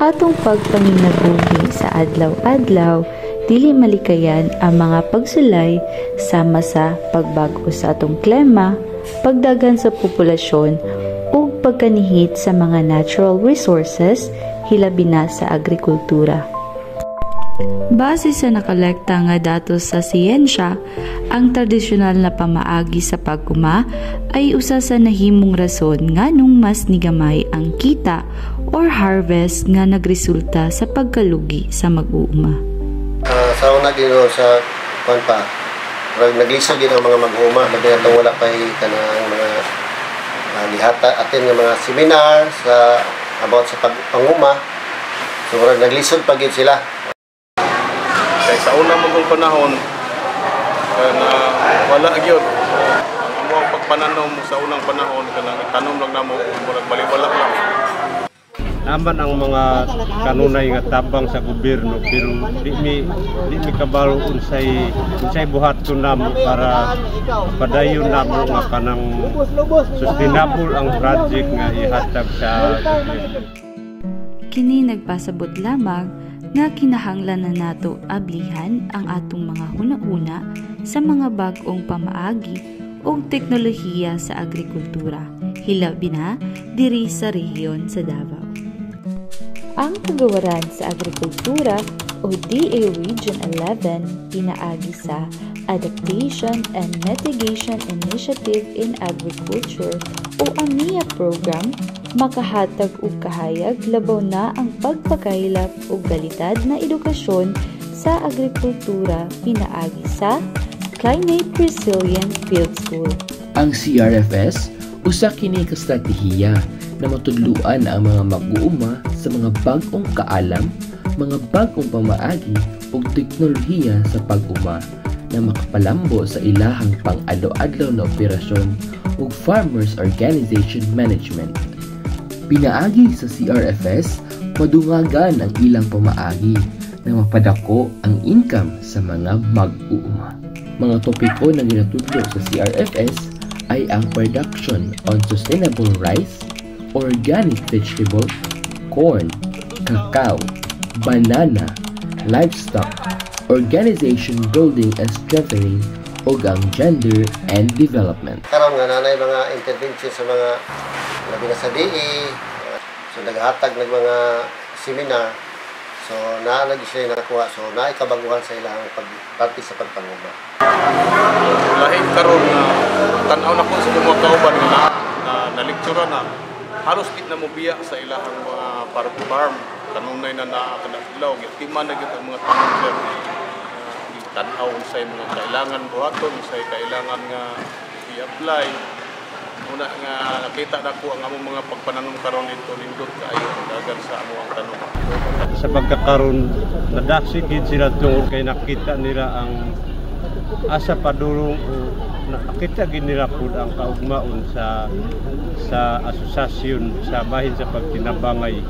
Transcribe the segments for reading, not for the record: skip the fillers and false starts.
atong pagpanginabuhi sa adlaw-adlaw, dili malikayan ang mga pagsulay sama sa pagbago sa atong klima, pagdagan sa populasyon ug pagkanihit sa mga natural resources hilabi na sa agrikultura. Base sa nakolekta nga datos sa siyensya, ang tradisyonal na pamaagi sa pag-uma ay usa sa nahimong rason nganong mas nigamay ang kita or harvest nga nagresulta sa pagkalugi sa mag-uuma. Sa una gino sa panpa, naglisod din ang mga mag-uuma, labi natong wala pa kanang mga lihata atin nga mga seminar sa about sa pag-panguma. So naglisod pa gid sila. Kay sa una mong panahon na wala gyud ang among pagpananom sa unang panahon kanang itanom lang namo murag baliwala lang. Naman ang mga kanunay nga tabang sa gobyerno pero di mi kabalo unsay buhaton namo para padayon namo nga kanang sustainable ang project nga ihatag sa gobyerno. Kini nagpasabot lamang nga kinahanglan na nato ablihan ang atong mga hunahuna sa mga bag-ong pamaagi o teknolohiya sa agrikultura, hilabi na diri sa rehiyon sa Davao. Ang Kagawaran sa Agrikultura o DA Region 11 pinaagi sa Adaptation and Mitigation Initiative in Agriculture o AMIA program makahatag og kahayag labaw na ang pagpakailap og kalitad na edukasyon sa agrikultura pinaagi sa Climate Resilient Field School. Ang CRFS usa kini ka estratehiya na matudluan ang mga mag-uuma sa mga bag-ong kaalam, mga bag-ong pamaagi ug teknolohiya sa pag-uma na makapalambo sa ilahang pang-adlaw-adlaw na operasyon ug farmers organization management. Pinaagi sa CRFS, madungagan ang ilang pamaagi na mapadako ang income sa mga mag-uuma. Mga topiko na ginatudlo sa CRFS ay ang production on sustainable rice, organic vegetable, corn, cacao, banana, livestock, organization building and strengthening, ug ang gender and development. Karon nga nanay mga intervention sa mga labi na sa DE, so naghatag ng mga seminar, so naalagi sila nakuha, so naikabaguhan sa ilang pagparti sa pagpanguma. Lahing karon na tanaw na ko sa mga kauban na naliktura na halos gid na mobiya sa ilahang mga farm kanunay na nakakadlaw gitima na gyud ang mga tanong sir tan-aw unsay mga kailangan buhaton unsay kailangan nga i-apply una nga nakita nako ang among mga pagpananom karon dito nindot kaayo dagan sa among tanong Sa pagkakaroon nadaksik gid sila tungod kay nakita nila ang asa padulong o nakita gid nila pud ang kaugmaon sa asosasyon sa bahin sa pagtinabangay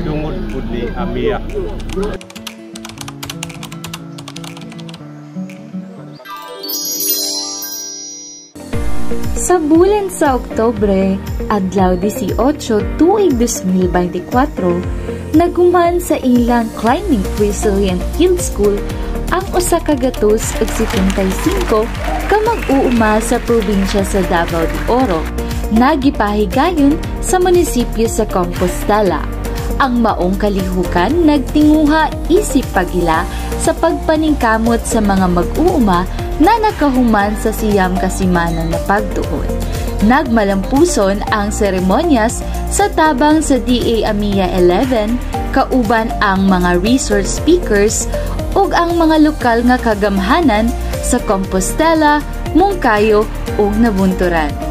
tungod pud ni AMIA. Sa bulan sa Oktubre, adlaw 18, tuig 2024, naguman sa ilang Climate Resilient Field School ang usa ka gatos ug 75 ka mag-uuma sa probinsya sa Davao de Oro, nagipahigayon sa munisipyo sa Compostela. Ang maong kalihukan nagtinguha isip pagila sa pagpaningkamot sa mga mag-uuma na nakahuman sa siyam ka semana na pagtuon. Nagmalampuson ang seremonyas sa tabang sa DA AMIA 11, kauban ang mga resource speakers ug ang mga lokal nga kagamhanan sa Compostela, Moncayo ug Nabunturan.